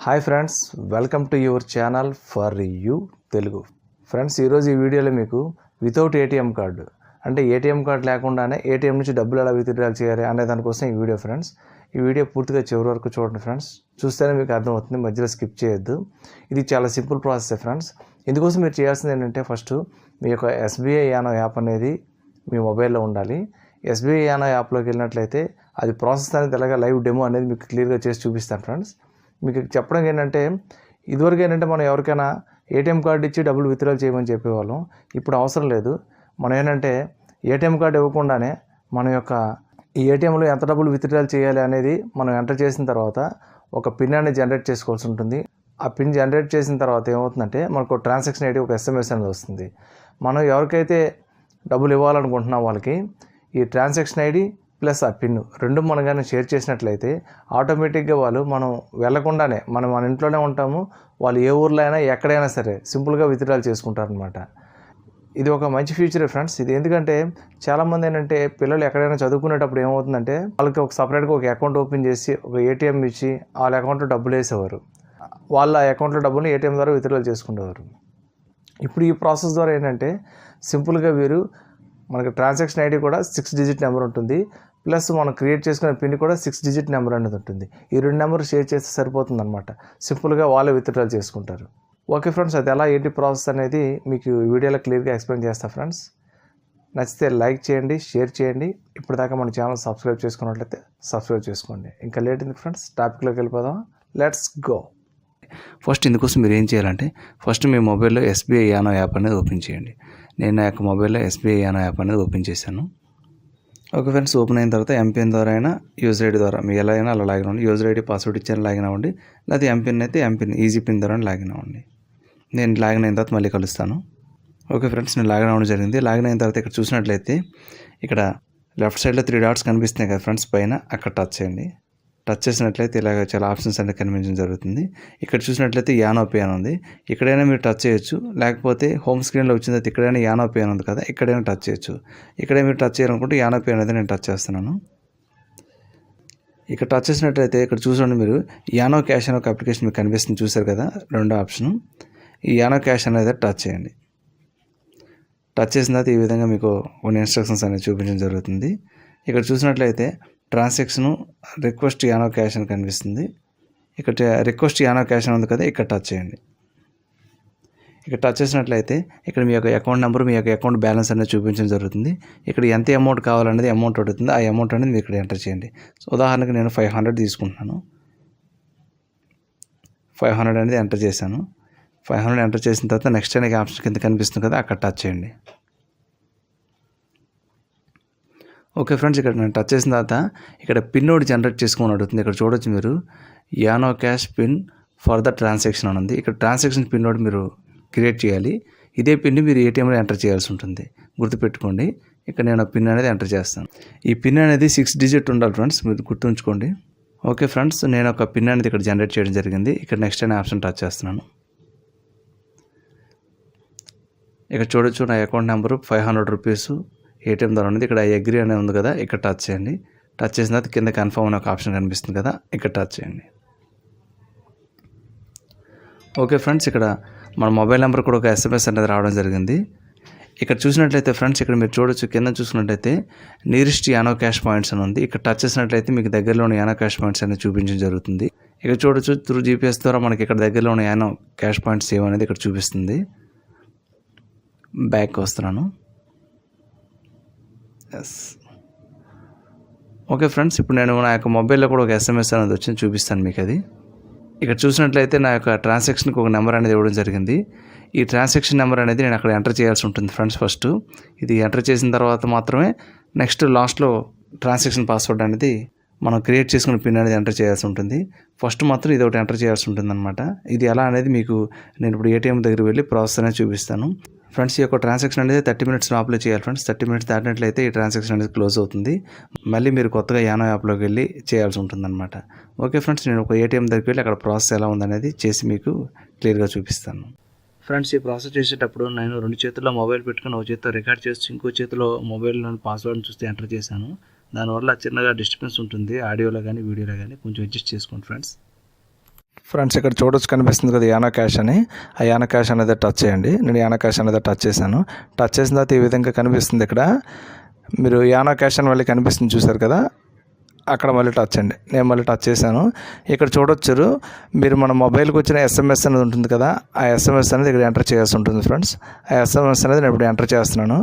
Hi friends, welcome to your channel for you Telugu. Friends, ఈరోజు ఈ వీడియోలో మీకు వితౌట్ ఏటీఎం కార్డు అంటే ఏటీఎం కార్డు లేకుండానే ఏటీఎం నుంచి డబ్బులు ఎలా విత్డ్రాల్ చేయాలి అనే దానికోసం ఈ వీడియో. ఫ్రెండ్స్, ఈ వీడియో పూర్తిగా చివరి వరకు చూడండి ఫ్రెండ్స్. చూస్తేనే మీకు అర్థమవుతుంది, మధ్యలో స్కిప్ చేయొద్దు. ఇది చాలా సింపుల్ ప్రాసెస్ ఫ్రెండ్స్. ఇందుకోసం మీరు చేయాల్సింది ఏంటంటే, ఫస్ట్ మీ యొక్క ఎస్బీఐ యానో యాప్ అనేది మీ మొబైల్లో ఉండాలి. ఎస్బీఐ యానో యాప్లోకి వెళ్ళినట్లయితే అది ప్రాసెస్ అనేది ఎలాగ లైవ్ డెమో అనేది మీకు క్లియర్గా చేసి చూపిస్తాను ఫ్రెండ్స్. మీకు చెప్పడం ఏంటంటే, ఇదివరకు ఏంటంటే మనం ఎవరికైనా ఏటీఎం కార్డు ఇచ్చి డబ్బులు విత్డ్రాల్ చేయమని చెప్పేవాళ్ళం. ఇప్పుడు అవసరం లేదు. మనం ఏంటంటే ఏటీఎం కార్డు ఇవ్వకుండానే మన యొక్క ఈ ఏటీఎంలో ఎంత డబ్బులు విత్డ్రాల్ చేయాలి అనేది మనం ఎంటర్ చేసిన తర్వాత ఒక పిన్ అనేది జనరేట్ చేసుకోవాల్సి ఉంటుంది. ఆ పిన్ జనరేట్ చేసిన తర్వాత ఏమవుతుందంటే, మనకు ట్రాన్సాక్షన్ ఐడి ఒక ఎస్ఎంఎస్ అనేది వస్తుంది. మనం ఎవరికైతే డబ్బులు ఇవ్వాలనుకుంటున్నాం వాళ్ళకి ఈ ట్రాన్సాక్షన్ ఐడి ప్లస్ ఆ పిన్ రెండు మనం కానీ షేర్ చేసినట్లయితే ఆటోమేటిక్గా వాళ్ళు మనం వెళ్లకుండానే మన ఇంట్లోనే ఉంటాము, వాళ్ళు ఏ ఊర్లో అయినా ఎక్కడైనా సరే సింపుల్గా విత్డ్రాల్ చేసుకుంటారనమాట. ఇది ఒక మంచి ఫ్యూచర్ ఫ్రెండ్స్. ఇది ఎందుకంటే చాలామంది ఏంటంటే పిల్లలు ఎక్కడైనా చదువుకునేటప్పుడు ఏమవుతుందంటే, వాళ్ళకి ఒక సపరేట్గా ఒక అకౌంట్ ఓపెన్ చేసి ఒక ఏటీఎం ఇచ్చి వాళ్ళ అకౌంట్లో డబ్బులు వేసేవారు. వాళ్ళ అకౌంట్లో డబ్బులు ఏటీఎం ద్వారా విత్డ్రాల్ చేసుకునేవారు. ఇప్పుడు ఈ ప్రాసెస్ ద్వారా ఏంటంటే సింపుల్గా వీరు మనకి ట్రాన్సాక్షన్ ఐడి కూడా 6 డిజిట్ నెంబర్ ఉంటుంది, ప్లస్ మనం క్రియేట్ చేసుకునే పిన్ కూడా 6 డిజిట్ నెంబర్ అనేది ఉంటుంది. ఈ రెండు నెంబర్ షేర్ చేస్తే సరిపోతుంది అనమాట. సింపుల్గా వాళ్ళే విత్డ్రాల్ చేసుకుంటారు. ఓకే ఫ్రెండ్స్, అది ఎలా ఏంటి ప్రాసెస్ అనేది మీకు ఈ వీడియోలో క్లియర్గా ఎక్స్ప్లెయిన్ చేస్తాను ఫ్రెండ్స్. నచ్చితే లైక్ చేయండి, షేర్ చేయండి. ఇప్పటిదాకా మన ఛానల్ సబ్స్క్రైబ్ చేసుకున్నట్లయితే సబ్స్క్రైబ్ చేసుకోండి. ఇంకా లేట్ ఉంది ఫ్రెండ్స్, టాపిక్లోకి వెళ్ళిపోదాం. Let's go. ఫస్ట్ ఇందుకోసం మీరు ఏం చేయాలంటే, ఫస్ట్ మీ మొబైల్లో ఎస్బీఐ యానో యాప్ అనేది ఓపెన్ చేయండి. నేను నా యొక్క మొబైల్లో ఎస్బీఐ యానో యాప్ అనేది ఓపెన్ చేశాను. ఓకే ఫ్రెండ్స్, ఓపెన్ అయిన తర్వాత ఎంపిన్ ద్వారా అయినా యూజర్ ఐడి ద్వారా మీ ఎలా అయినా అలా లాగిన్ అవ్వండి. యూజర్ ఐడి పాస్వర్డ్ ఇచ్చాను లాగిన్ అవ్వండి, లేకపోతే ఎంపిన్ అయితే ఎంపిన్ ఈజీ పిన్ ద్వారా లాగిన్ అవ్వండి. నేను లాగిన్ అయిన తర్వాత మళ్ళీ కలుస్తాను. ఓకే ఫ్రెండ్స్, నేను లాగిన్ అవ్వడం జరిగింది. లాగిన్ అయిన తర్వాత ఇక్కడ చూసినట్లయితే ఇక్కడ లెఫ్ట్ సైడ్లో 3 డాట్స్ కనిపిస్తున్నాయి కదా ఫ్రెండ్స్, పైన అక్కడ టచ్ చేయండి. టచ్ చేసినట్లయితే ఇలాగ చాలా ఆప్షన్స్ అనేది కనిపించడం జరుగుతుంది. ఇక్కడ చూసినట్లయితే యానో పే అని ఉంది. ఇక్కడైనా మీరు టచ్ చేయొచ్చు, లేకపోతే హోమ్ స్క్రీన్లో వచ్చిన తర్వాత ఇక్కడైనా యానో పే అని ఉంది కదా, ఇక్కడైనా టచ్ చేయొచ్చు. ఇక్కడే మీరు టచ్ చేయాలనుకుంటే యానో పే అనేది నేను టచ్ చేస్తున్నాను. ఇక్కడ టచ్ చేసినట్లయితే ఇక్కడ చూసుకోండి, మీరు యానో క్యాష్ అనే ఒక అప్లికేషన్ మీకు కనిపిస్తుంది, చూసారు కదా రెండో ఆప్షన్. ఈ యానో క్యాష్ అనేది టచ్ చేయండి. టచ్ చేసిన తర్వాత ఈ విధంగా మీకు కొన్ని ఇన్స్ట్రక్షన్స్ అనేది చూపించడం జరుగుతుంది. ఇక్కడ చూసినట్లయితే ట్రాన్సాక్షన్ రిక్వెస్ట్ యానో క్యాష్ అని కనిపిస్తుంది. ఇక్కడ రిక్వెస్ట్ యానో క్యాష్ అని ఉంది కదా, ఇక్కడ టచ్ చేయండి. ఇక్కడ టచ్ చేసినట్లయితే ఇక్కడ మీ యొక్క అకౌంట్ నెంబర్, మీ యొక్క అకౌంట్ బ్యాలెన్స్ అనేది చూపించడం జరుగుతుంది. ఇక్కడ ఎంత అమౌంట్ కావాలనేది అమౌంట్ అడుగుతుంది. ఆ అమౌంట్ అనేది మీరు ఇక్కడ ఎంటర్ చేయండి. ఉదాహరణకు నేను 500 తీసుకుంటున్నాను. 500 అనేది ఎంటర్ చేశాను. 500 ఎంటర్ చేసిన తర్వాత నెక్స్ట్ అనే ఆప్షన్ కింద కనిపిస్తుంది కదా, అక్కడ టచ్ చేయండి. ఓకే ఫ్రెండ్స్, ఇక్కడ నేను టచ్ చేసిన తర్వాత ఇక్కడ పిన్ ఒకటి జనరేట్ చేసుకోమని అడుగుతుంది. ఇక్కడ చూడొచ్చు మీరు, యానో cash PIN for the transaction అని ఉంది. ఇక్కడ ట్రాన్సాక్షన్ పిన్ ఒకటి మీరు క్రియేట్ చేయాలి. ఇదే పిన్ మీరు ఏటీఎంలో ఎంటర్ చేయాల్సి ఉంటుంది, గుర్తుపెట్టుకోండి. ఇక్కడ నేను పిన్ అనేది ఎంటర్ చేస్తాను. ఈ పిన్ అనేది 6 డిజిట్ ఉండాలి ఫ్రెండ్స్, మీరు గుర్తుంచుకోండి. ఓకే ఫ్రెండ్స్, నేను ఒక పిన్ అనేది ఇక్కడ జనరేట్ చేయడం జరిగింది. ఇక్కడ నెక్స్ట్ అనే ఆప్షన్ టచ్ చేస్తున్నాను. ఇక్కడ చూడొచ్చు, నా అకౌంట్ నెంబరు 500 రూపీస్ ఏటీఎం ద్వారా ఉంది. ఇక్కడ అగ్రీ అనేది ఉంది కదా, ఇక్కడ టచ్ చేయండి. టచ్ చేసిన తర్వాత కింద కన్ఫర్మ్ అనే ఒక ఆప్షన్ కనిపిస్తుంది కదా, ఇక్కడ టచ్ చేయండి. ఓకే ఫ్రెండ్స్, ఇక్కడ మన మొబైల్ నెంబర్ కూడా ఒక ఎస్ఎంఎస్ అనేది రావడం జరిగింది. ఇక్కడ చూసినట్లయితే ఫ్రెండ్స్, ఇక్కడ మీరు చూడొచ్చు, కింద చూసినట్లయితే నియరెస్ట్ యానో క్యాష్ పాయింట్స్ అని ఉంది. ఇక్కడ టచ్ చేసినట్లయితే మీకు దగ్గరలోని యానో క్యాష్ పాయింట్స్ అనేది చూపించడం జరుగుతుంది. ఇక్కడ చూడొచ్చు, త్రూ జీపీఎస్ ద్వారా మనకి ఇక్కడ దగ్గరలో ఉన్న యానో క్యాష్ పాయింట్స్ సేవ్ అనేది ఇక్కడ చూపిస్తుంది. బ్యాక్ వస్తున్నాను. ఎస్. ఓకే ఫ్రెండ్స్, ఇప్పుడు నేను నా యొక్క మొబైల్లో కూడా ఒక ఎస్ఎంఎస్ అనేది వచ్చింది, చూపిస్తాను మీకు అది. ఇక్కడ చూసినట్లయితే నా యొక్క ట్రాన్సాక్షన్కి ఒక నెంబర్ అనేది ఇవ్వడం జరిగింది. ఈ ట్రాన్సాక్షన్ నెంబర్ అనేది నేను అక్కడ ఎంటర్ చేయాల్సి ఉంటుంది ఫ్రెండ్స్. ఫస్ట్ ఇది ఎంటర్ చేసిన తర్వాత మాత్రమే నెక్స్ట్ లాస్ట్లో ట్రాన్సాక్షన్ పాస్వర్డ్ అనేది మనం క్రియేట్ చేసుకున్న పిన్ అనేది ఎంటర్ చేయాల్సి ఉంటుంది. ఫస్ట్ మాత్రం ఇది ఒకటి ఎంటర్ చేయాల్సి ఉంటుంది అనమాట. ఇది ఎలా అనేది మీకు నేను ఇప్పుడు ఏటీఎం దగ్గర వెళ్ళి ప్రాసెస్ అనేది చూపిస్తాను ఫ్రెండ్స్. ఈ యొక్క ట్రాన్సాక్షన్ అనేది 30 మినిట్స్ లోపలే చేయాలి ఫ్రెండ్స్. 30 మినిట్స్ దాటినట్లయితే ఈ ట్రాన్సాక్షన్ అనేది క్లోజ్ అవుతుంది. మళ్ళీ మీరు కొత్తగా యానో యాప్లోకి వెళ్ళి చేయాల్సి ఉంటుంది అనమాట. ఓకే ఫ్రెండ్స్, నేను ఒక ఏటీఎం దగ్గరికి వెళ్ళి అక్కడ ప్రాసెస్ ఎలా ఉందనేది చేసి మీకు క్లియర్గా చూపిస్తాను. ఫ్రెండ్స్, ఈ ప్రాసెస్ చేసేటప్పుడు నేను 2 చేతుల్లో మొబైల్ పెట్టుకుని ఒక చేతితో రికార్డ్ చేసి ఇంకో చేతిలో మొబైల్లోని పాస్వర్డ్ని చూస్తే ఎంటర్ చేశాను. దానివల్ల చిన్నగా డిస్టర్బెన్స్ ఉంటుంది ఆడియోలో కానీ వీడియోలో కానీ, కొంచెం అడ్జస్ట్ చేసుకోండి ఫ్రెండ్స్. ఫ్రెండ్స్ ఇక్కడ చూడొచ్చు కనిపిస్తుంది కదా యానో క్యాష్ అని. ఆ యానో క్యాష్ అనేది టచ్ చేయండి. నేను యానో క్యాష్ అనేది టచ్ చేశాను. టచ్ చేసిన తర్వాత ఈ విధంగా కనిపిస్తుంది. ఇక్కడ మీరు యానో క్యాష్ అని మళ్ళీ కనిపిస్తుంది చూసారు కదా, అక్కడ మళ్ళీ టచ్ అండి. నేను మళ్ళీ టచ్ చేశాను. ఇక్కడ చూడొచ్చు మీరు మన మొబైల్కి వచ్చిన ఎస్ఎంఎస్ అనేది ఉంటుంది కదా, ఆ ఎస్ఎంఎస్ అనేది ఇక్కడ ఎంటర్ చేయాల్సి ఉంటుంది ఫ్రెండ్స్. ఆ ఎస్ఎంఎస్ అనేది నేను ఇప్పుడు ఎంటర్ చేస్తున్నాను.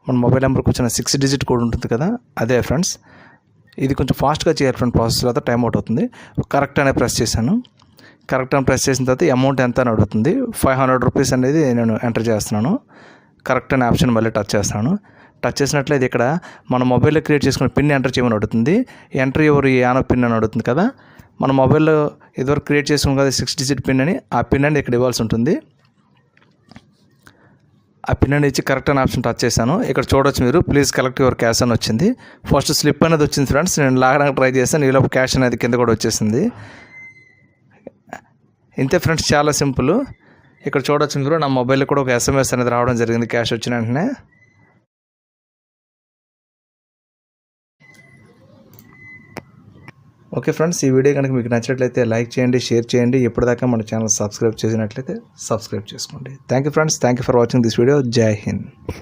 మన మొబైల్ నెంబర్కి వచ్చిన 6 డిజిట్ కోడ్ ఉంటుంది కదా, అదే ఫ్రెండ్స్. ఇది కొంచెం ఫాస్ట్గా చేయాలి ఫ్రెండ్, ప్రాసెస్ తర్వాత టైం అవుట్ అవుతుంది. కరెక్ట్ అనే ప్రెస్ చేశాను. కరెక్ట్ అని ప్రెస్ చేసిన తర్వాత అమౌంట్ ఎంత అని అడుగుతుంది. 500 రూపీస్ అనేది నేను ఎంటర్ చేస్తున్నాను. కరెక్ట్ అనే ఆప్షన్ మళ్ళీ టచ్ చేస్తాను. టచ్ చేసినట్లయితే ఇక్కడ మన మొబైల్లో క్రియేట్ చేసుకున్న పిన్ ఎంటర్ చేయమని అడుగుతుంది. ఎంటర్ ఎవరు యానో పిన్ అని అడుగుతుంది కదా, మన మొబైల్లో ఇదివరకు క్రియేట్ చేసుకున్నాం కదా 6 డిజిట్ పిన్ అని, ఆ పిన్ అనేది ఇక్కడ ఇవ్వాల్సి ఉంటుంది. ఆ పిన్ అనేది ఇచ్చి కరెక్ట్ అనే ఆప్షన్ టచ్ చేశాను. ఇక్కడ చూడొచ్చు మీరు ప్లీజ్ కలెక్ట్ యువర్ క్యాష్ అని వచ్చింది. ఫస్ట్ స్లిప్ అనేది వచ్చింది ఫ్రెండ్స్. నేను లాగడానికి ట్రై చేస్తాను, ఈలోపు క్యాష్ అనేది కింద కూడా వచ్చేసింది. ఇంతే ఫ్రెండ్స్, చాలా సింపుల్. ఇక్కడ చూడొచ్చు మీరు నా మొబైల్లో కూడా ఒక ఎస్ఎంఎస్ అనేది రావడం జరిగింది క్యాష్ వచ్చిన వెంటనే. ఓకే ఫ్రెండ్స్, ఈ వీడియో కనుక మీకు నచ్చినట్లయితే లైక్ చేయండి, షేర్ చేయండి. ఇప్పటిదాకా మన ఛానల్ సబ్స్క్రైబ్ చేసినట్లయితే సబ్స్క్రైబ్ చేసుకోండి. Thank you friends, thank you for watching this video. జై హింద్.